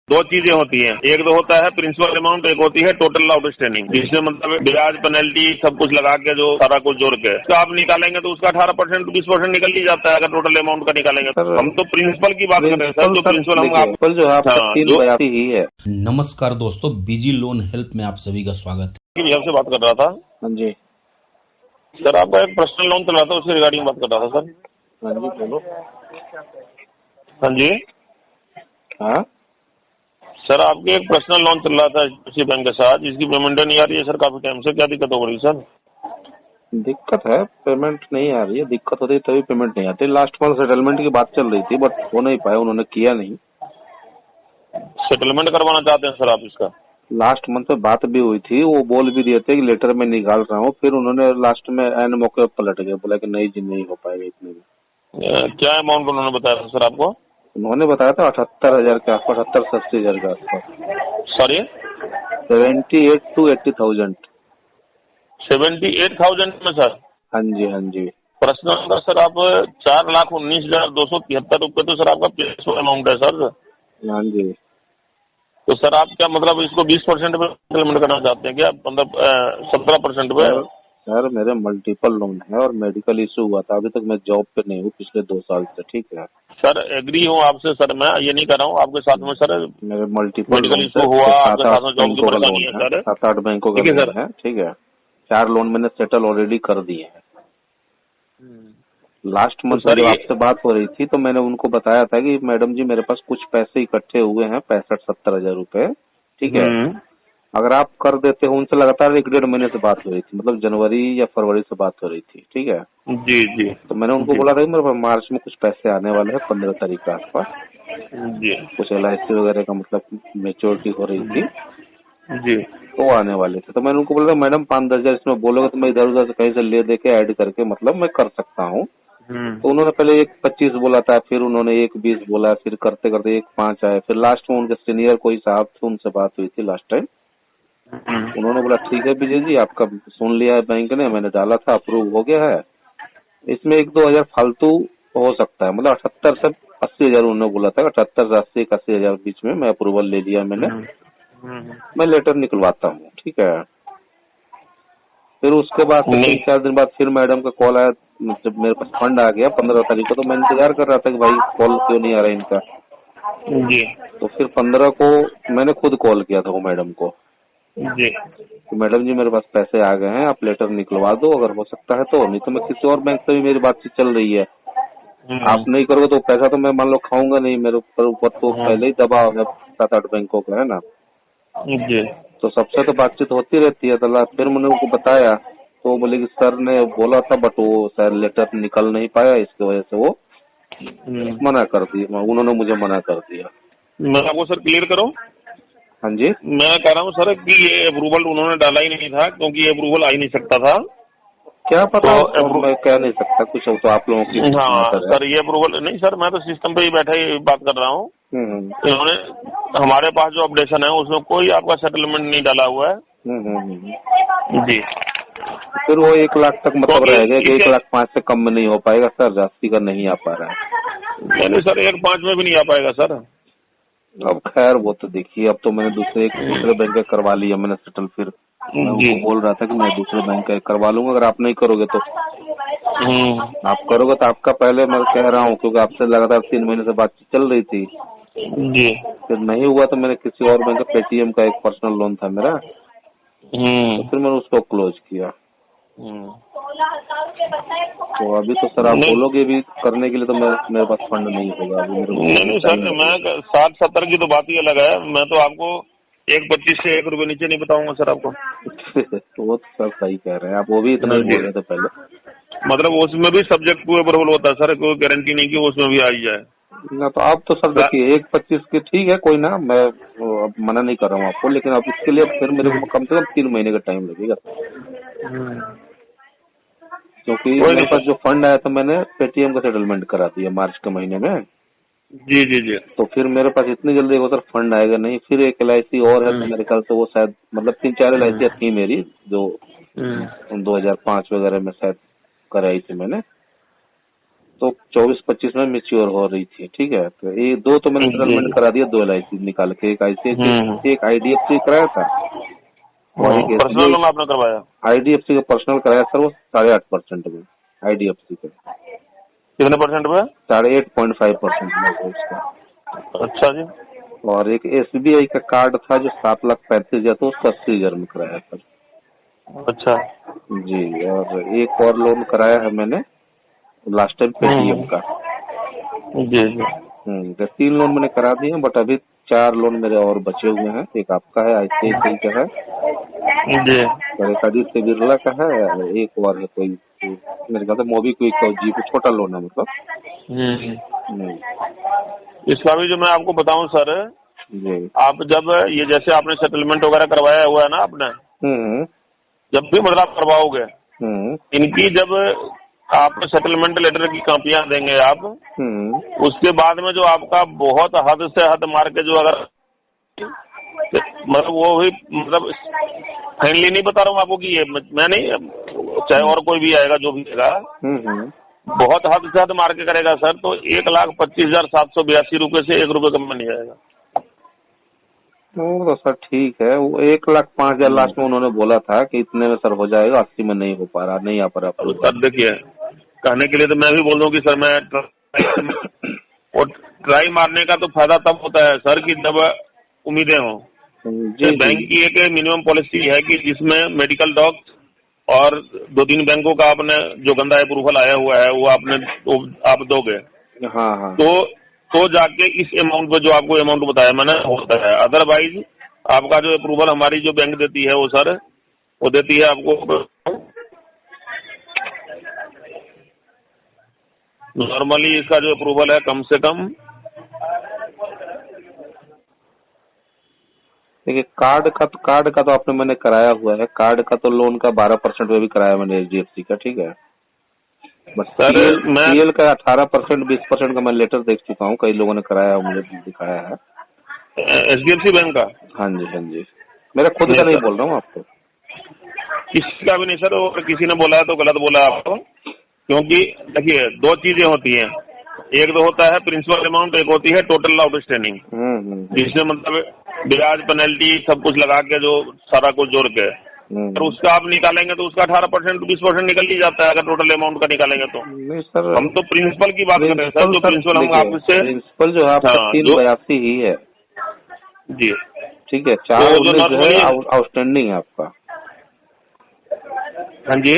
दो चीजें होती हैं, एक तो होता है प्रिंसिपल अमाउंट, एक होती है टोटल आउटस्टैंडिंग, जिसमें मतलब ब्याज पेनल्टी सब कुछ लगा के जो सारा कुछ जोड़ के तो आप निकालेंगे तो उसका 18% 20% निकल ही जाता है अगर टोटल अमाउंट का निकालेंगे। हम तो प्रिंसिपल की बात कर रहे हैं सर, जो प्रिंसिपल हम आप जो है आपका 382 ही है। नमस्कार दोस्तों, बीजी लोन हेल्प में आप सभी का स्वागत है। से बात कर रहा था। हाँ जी सर, आपका एक पर्सनल लोन चल रहा था, उसके रिगार्डिंग बात कर रहा था सर। हाँ जी बोलो। हाँ जी हाँ सर, आपके एक पर्सनल लोन चल रहा था किसी बैंक के साथ, जिसकी पेमेंट नहीं आ रही है सर काफी टाइम से, क्या दिक्कत हो रही है सर? दिक्कत है, पेमेंट नहीं आ रही है। दिक्कत होती है तभी पेमेंट नहीं आती। लास्ट मंथ सेटलमेंट की बात चल रही थी बट हो नहीं पाया, उन्होंने किया नहीं। सेटलमेंट करवाना चाहते हैं सर आप इसका? लास्ट मंथ में बात भी हुई थी, वो बोल भी दिए थे कि लेटर में निकाल रहा हूँ, फिर उन्होंने लास्ट में एन मौके पर पलट गए, बोला कि नहीं जी नहीं हो पाएगा इतने में। क्या अमाउंट उन्होंने बताया था सर आपको? उन्होंने बताया था 78,000 के आसपास, 78-80,000 के आसपास। Sorry 78 to 80,000। 78,000 में सर? हाँ जी हाँ जी। पर्सनल का सर आप 4,19,273 रुपये तो सर आपका प्रिंसिपल अमाउंट है सर। हाँ जी तो सर आप क्या मतलब इसको 20% पे सेटलमेंट करना चाहते हैं क्या? मतलब 17% पे? सर मेरे मल्टीपल लोन है और मेडिकल इशू हुआ था। अभी तक मैं जॉब पे नहीं हूँ पिछले 2 साल से। ठीक है सर एग्री हूँ आपसे सर, मैं ये नहीं कर रहा हूँ आपके साथ में सर मेरे मल्टीपल मेडिकल लोन इशू हुआ, आपके साथ में जॉब की बैंकों का परेशानी लोन है है, सर। 7-8 बैंकों का ठीक है लोन सर। है। ठीक है, 4 लोन मैंने सेटल ऑलरेडी कर दिए हैं। लास्ट मंथ तो सर जब ये आपसे बात हो रही थी तो मैंने उनको बताया था कि मैडम जी मेरे पास कुछ पैसे इकट्ठे हुए हैं, 65-70 हजार रुपए। ठीक है, अगर आप कर देते हो। उनसे लगातार 1-1.5 महीने से बात हो रही थी, मतलब जनवरी या फरवरी से बात हो रही थी। ठीक है, जी जी तो मैंने उनको जी बोला था कि मेरे पास मार्च में कुछ पैसे आने वाले हैं, 15 तारीख के आसपास। जी कुछ LIC वगैरह का मतलब मेच्योरिटी हो रही थी, जी तो आने वाले थे। तो मैंने उनको बोला था मैडम 5-10 हजार इसमें बोलोगे तो मैं इधर उधर से कहीं से ले दे के ऐड करके मतलब मैं कर सकता हूँ। तो उन्होंने पहले 1-25 बोला था, फिर उन्होंने 1-20 बोला, फिर करते करते 1-5 आए, फिर लास्ट में उनके सीनियर कोई साहब थे, उनसे बात हुई थी लास्ट टाइम। उन्होंने बोला ठीक है विजय जी, आपका सुन लिया है बैंक ने, मैंने डाला था, अप्रूव हो गया है। इसमें 1-2 हजार फालतू हो सकता है, मतलब 78 से 80 हजार उन्होंने बोला था। 78 से 80 हजार बीच में मैं अप्रूवल ले लिया मैंने। मैं लेटर निकलवाता हूँ। ठीक है, फिर उसके बाद से नहीं 3-4 दिन बाद फिर मैडम का कॉल आया। जब मेरे पास फंड आ गया 15 तारीख को, तो मैं इंतजार कर रहा था कि भाई कॉल क्यों नहीं आ रहा इनका। जी तो फिर 15 को मैंने खुद कॉल किया था वो मैडम को जी कि मैडम जी मेरे पास पैसे आ गए हैं, आप लेटर निकलवा दो अगर हो सकता है तो, नहीं तो मैं किसी और बैंक से भी मेरी बातचीत चल रही है। आप नहीं करोगे तो पैसा तो मैं मान लो खाऊंगा नहीं, मेरे ऊपर तो पहले ही दबाव है 7-8 बैंकों का, है ना। जी तो सबसे तो बातचीत होती रहती है। तो फिर मैंने उनको बताया तो बोले कि सर ने बोला था बट वो शायद लेटर निकल नहीं पाया, इसकी वजह से वो मना कर दिया, उन्होंने मुझे मना कर दिया। मैं आपको सर क्लियर करूं? हाँ जी, मैं कह रहा हूँ सर कि ये अप्रूवल उन्होंने डाला ही नहीं था, क्योंकि ये अप्रूवल आ ही नहीं सकता था। क्या पता, तो मैं कह नहीं सकता कुछ, तो आप लोगों की हाँ मैटर है। सर, ये अप्रूवल नहीं सर, मैं तो सिस्टम पे ही बैठा ही बात कर रहा हूँ। हम्म इन्होंने हमारे पास जो अपडेशन है उसमें कोई आपका सेटलमेंट नहीं डाला हुआ है। जी फिर वो 1 लाख तक मतलब क्योंकि रहेगा कि 1 इसके लाख 5 से कम में नहीं हो पाएगा सर, जास्ती का नहीं आ पा रहा है। नहीं सर, 1-5 में भी नहीं आ पाएगा सर। अब खैर वो तो देखिए, अब तो मैंने दूसरे बैंक का करवा लिया मैंने सेटल। फिर मैं जी उनको बोल रहा था कि मैं दूसरे बैंक का करवा लूंगा, अगर आप नहीं करोगे तो। आप करोगे तो आपका पहले मैं कह रहा हूँ, क्योंकि आपसे लगातार 3 महीने से बातचीत चल रही थी। जी फिर नहीं हुआ तो मैंने किसी और बैंक का, पेटीएम का एक पर्सनल लोन था मेरा, तो फिर मैंने उसको क्लोज किया। तो अभी तो सर आप नहीं बोलोगे भी करने के लिए तो मेरे पास फंड नहीं होगा, अभी मेरे को नहीं सर, टाइम मैं लगेगा। 60-70 की तो बात ही अलग है। मैं तो आपको 1.25 से 1 रुपये नीचे नहीं बताऊंगा सर आपको। तो वो तो सर सही कह रहे हैं आप, वो भी इतना ही जी, बोल रहे थे पहले। मतलब उसमें भी सब्जेक्ट टू अप्रूवल होता है सर, कोई गारंटी नहीं कि उसमें भी आ ही जाए। ना तो आप तो सर देखिए 1-25 की ठीक है, कोई ना, मैं अब मना नहीं कर रहा हूँ आपको, लेकिन अब इसके लिए फिर मेरे को कम से कम 3 महीने का टाइम लगेगा, क्योंकि कोई मेरे नहीं पास सर। जो फंड आया था मैंने पेटीएम का सेटलमेंट करा दिया मार्च के महीने में। जी जी जी तो फिर मेरे पास इतनी जल्दी वो सर फंड आएगा नहीं। फिर एक LIC और है, तो मेरे ख्याल से वो शायद मतलब 3-4 LIC थी मेरी, जो 2005 वगैरह में शायद कराई थी मैंने। तो 24-25 में मैच्योर हो रही थी, ठीक है। तो ये दो तो मैंने सेटलमेंट करा दिया, 2 LIC निकाल के, एक ICICI एक IDFC कराया था और एक पर्सनल लोन आपने करवाया? IDFC का पर्सनल कराया सर, वो 8.5% में IDFC का। कितने परसेंट पे? 8.5% में उसका। अच्छा जी। और एक SBI का कार्ड था जो 7,35,000 तो उसको 80,000 में कराया सर। अच्छा जी, और एक और लोन कराया है मैंने लास्ट टाइम पेटीएम का। जी जी। तो 3 लोन मैंने करा दिए हैं, बट अभी 4 लोन मेरे और बचे हुए हैं। एक आपका है, ICICI का है जी। और एक आदित्य बिरला का है, और एक और है कोई मेरे ख्याल से मोबीक्विक का जी पे छोटा लोन है मतलब। इसका भी जो मैं आपको बताऊं सर, जी। आप जब ये जैसे आपने सेटलमेंट वगैरह करवाया हुआ है ना आपने, जब भी मतलब करवाओगे इनकी, जब आप सेटलमेंट लेटर की कापियां देंगे आप, उसके बाद में जो आपका बहुत हद से हद मार के जो अगर मतलब वो भी मतलब फाइनली नहीं बता रहा हूँ आपको कि ये मैं नहीं, चाहे और कोई भी आएगा जो भी आएगा, बहुत हद से हद मार के करेगा सर, तो 1,25,782 रुपये से 1 रुपये कम में नहीं आएगा। तो सर ठीक है, वो 1,05,000 लास्ट में उन्होंने बोला था कि इतने में सर हो जाएगा, 80 में नहीं हो पा रहा, नहीं आ पा रहा। सर देखिए, कहने के लिए तो मैं भी बोल दूं कि सर मैं ट्राई मारने का तो फायदा तब होता है सर कि जब उम्मीदें हों। बैंक की एक मिनिमम पॉलिसी है कि जिसमें मेडिकल डॉक्स और 2-3 बैंकों का आपने जो गंदा अप्रूवल आया हुआ है वो आप दोगे। हाँ। तो जाके इस अमाउंट पे जो आपको अमाउंट बताया मैंने होता है। अदरवाइज आपका जो अप्रूवल हमारी जो बैंक देती है वो सर वो देती है आपको नॉर्मली, इसका जो अप्रूवल है कम से कम, देखिए कार्ड का तो आपने मैंने कराया हुआ है, कार्ड का तो लोन का 12% में भी कराया मैंने HDFC का, ठीक है। बस सर CL का 18%, 20% का मैं लेटर देख चुका हूँ, कई लोगों ने कराया है, मुझे दिखाया है। HDFC बैंक का? हाँ जी, मेरा खुद का नहीं बोल रहा हूँ आपको, किसी का भी नहीं सर, और किसी ने बोला है तो गलत बोला है आपको। क्योंकि देखिए 2 चीजें होती हैं, एक तो होता है प्रिंसिपल अमाउंट, एक होती है टोटल आउटस्टैंडिंग, जिसमें मतलब ब्याज पेनल्टी सब कुछ लगा के जो सारा कुछ जोड़ के, और उसका आप निकालेंगे तो उसका 18% 20% निकल ही जाता है अगर टोटल अमाउंट का निकालेंगे तो। नहीं सर, हम तो प्रिंसिपल की बात कर रहे हैं सर, जो प्रिंसिपल हम आपसे, प्रिंसिपल जो है आपका 382 ही है जी ठीक है। 419 जो है आउटस्टैंडिंग है आपका। हाँ जी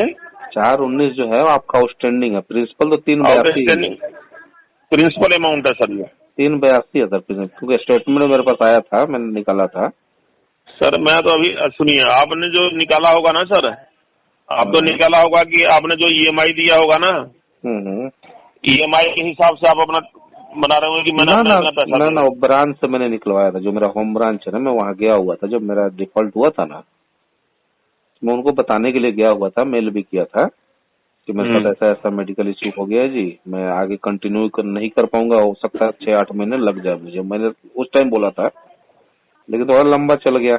419 जो है आपका आउटस्टैंडिंग है। प्रिंसिपल तो 382 प्रिंसिपल अमाउंट है सर, ये 382 है सर प्रिंसिपल, क्योंकि स्टेटमेंट मेरे पास आया था, मैंने निकाला था सर। मैं तो अभी सुनिए, आपने जो निकाला होगा ना सर, आप तो निकाला होगा कि आपने जो EMI दिया होगा ना, EMI के हिसाब से आप अपना बना रहे हो कि मैंने ना ब्रांच से मैंने निकलवाया था, जो मेरा होम ब्रांच है ना, मैं वहाँ गया हुआ था। जब मेरा डिफॉल्ट हुआ था ना, मैं उनको बताने के लिए गया हुआ था, मेल भी किया था कि मेरे साथ ऐसा ऐसा मेडिकल इश्यू हो गया है जी, मैं आगे कंटिन्यू नहीं कर पाऊंगा, हो सकता है 6-8 महीने लग जाए मुझे। मैंने उस टाइम बोला था, लेकिन थोड़ा लंबा चल गया।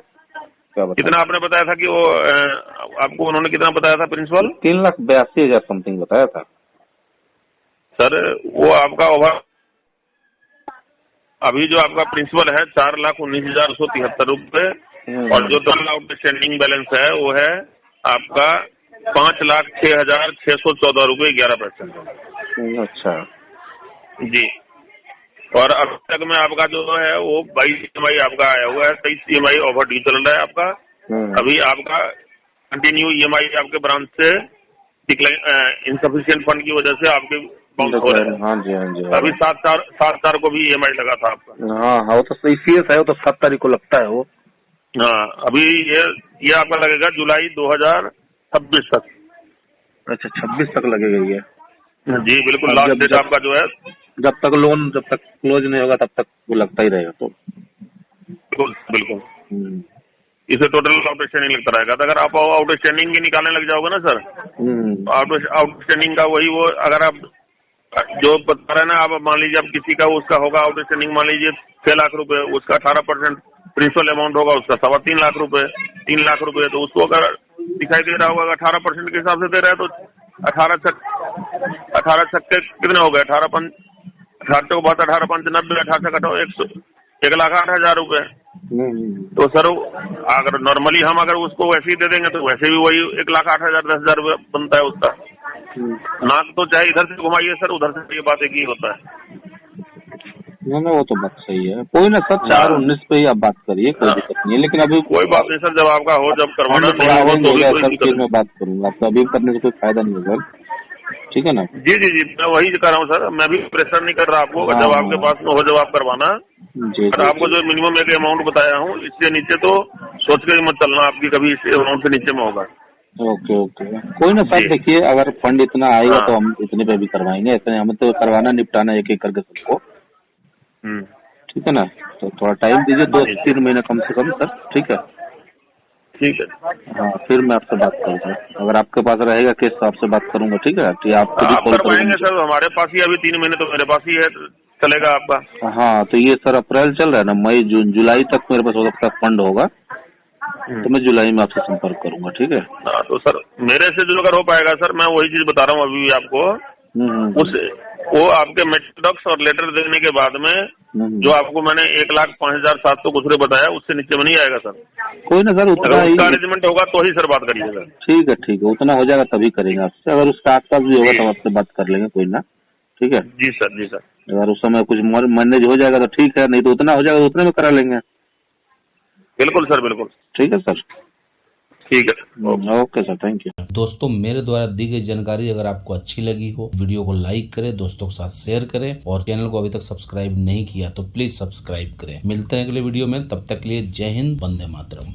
क्या बताया? कितना आपने बताया था कि वो आपको उन्होंने कितना बताया था प्रिंसिपल? 3,82,000 समथिंग बताया था सर। वो आपका ओवर अभी जो आपका प्रिंसिपल है 4,19,173 रुपए, और जो टोटल आउटस्टैंडिंग बैलेंस है वो है आपका 5,06,614 रुपए 11 पैसे। अच्छा जी। और अब तक में आपका जो है वो 22 EMI आपका आया हुआ है, 23 EMI ओवर ड्यू चल रहा है आपका। अभी आपका कंटिन्यू EMI आपके ब्रांच से इंसफिशिएंट फंड की वजह से आपके बाउंस हो रहे हैं। हाँ जी। अभी 7 तारीख को भी EMI लगा था आपका। हाँ वो तो सही फीस है, वो तो 7 तारीख को लगता है वो। हाँ, अभी ये आपका लगेगा जुलाई 2026 तक। अच्छा 26 तक लगेगा ये? जी बिल्कुल, लास्ट डेट आपका जो है। जब तक क्लोज नहीं होगा तब तक वो लगता ही रहेगा। तो बिल्कुल इसे टोटल आउटस्टैंडिंग लगता रहेगा। तो अगर आप आउटस्टैंडिंग की निकालने लग जाओगे ना सर, आउटस्टैंडिंग का वही वो अगर आप जो बता रहे ना, आप मान लीजिए आप किसी का उसका होगा आउटस्टैंडिंग, मान लीजिए 6 लाख रुपए, उसका 18% प्रिंसिपल अमाउंट होगा, उसका 3.25 लाख रुपए, 3 लाख रुपए। तो उसको अगर दिखाई दे रहा होगा 18% के हिसाब से दे रहा है तो 18 से 18 छक्के कितने हो गए? 18 को 18 5 90, 18 से घटाओ 1,08,000 रुपए। तो सर अगर नॉर्मली हम अगर उसको वैसे ही दे देंगे तो वैसे भी वही 1,08,000 10,000 रुपये बनता है उसका। नाक तो चाहे इधर से घुमाइए सर, उधर से, ये बात एक ही होता है। नहीं वो तो बात सही है। कोई ना सर, 4/19 पे ही आप बात करिए, कोई दिक्कत नहीं है। लेकिन अभी कोई बात नहीं सर, जब आपका हो, जब करवाना हो तो फिर मैं बात करूंगा। आपको अभी करने से कोई फायदा नहीं होगा, ठीक है ना? जी जी जी, मैं वही कर रहा हूँ सर, मैं भी प्रेशर नहीं कर रहा आपको। जब आपके पास में हो, जब आप करवाना, और आपको जो मिनिमम एक अमाउंट बताया हूँ, इससे नीचे तो सोच के मत चलना आपकी कभी इस अमाउंट से नीचे में होगा। ओके ओके, कोई ना सर, देखिए अगर फंड इतना आएगा तो हम इतने पे भी करवाएंगे। ऐसे हमें तो करवाना निपटाना एक एक करके सबको, ठीक है ना? तो थोड़ा टाइम दीजिए, 2-3 महीने कम से कम सर, ठीक है? ठीक है। हाँ, फिर मैं आपसे बात करूँगा। अगर आपके पास रहेगा केस तो आपसे बात करूंगा, ठीक है? कि आप करवाएंगे सर, हमारे पास ही अभी 3 महीने तो मेरे पास ही है, चलेगा आपका। हाँ, तो ये सर अप्रैल चल रहा है ना, मई जून जुलाई तक मेरे पास हो सकता है फंड होगा, तो मैं जुलाई में आपसे संपर्क करूंगा, ठीक है? हाँ, तो सर मेरे से जो अगर हो पाएगा सर, मैं वही चीज बता रहा हूँ अभी आपको, वो आपके मेट्रोडॉक्स और लेटर देने के बाद में जो आपको मैंने 1,05,700 कुछ रुपये बताया, उससे नीचे में नहीं आएगा सर। कोई ना सर, उतना ही अरेंजमेंट होगा तो ही सर बात करिएगा। ठीक है, उतना हो जाएगा तभी करेंगे आपसे। अगर उसका आसपास भी होगा तो आपसे बात कर लेंगे, कोई ना, ठीक है? जी सर, जी सर। अगर उस समय कुछ मैनेज हो जाएगा तो ठीक है, नहीं तो उतना हो जाएगा उतने में करा लेंगे। बिल्कुल सर, बिल्कुल। ठीक है सर, ठीक है, ओके सर, थैंक यू। दोस्तों, मेरे द्वारा दी गई जानकारी अगर आपको अच्छी लगी हो, वीडियो को लाइक करें, दोस्तों के साथ शेयर करें, और चैनल को अभी तक सब्सक्राइब नहीं किया तो प्लीज सब्सक्राइब करें। मिलते हैं अगले वीडियो में, तब तक के लिए जय हिंद, वंदे मातरम।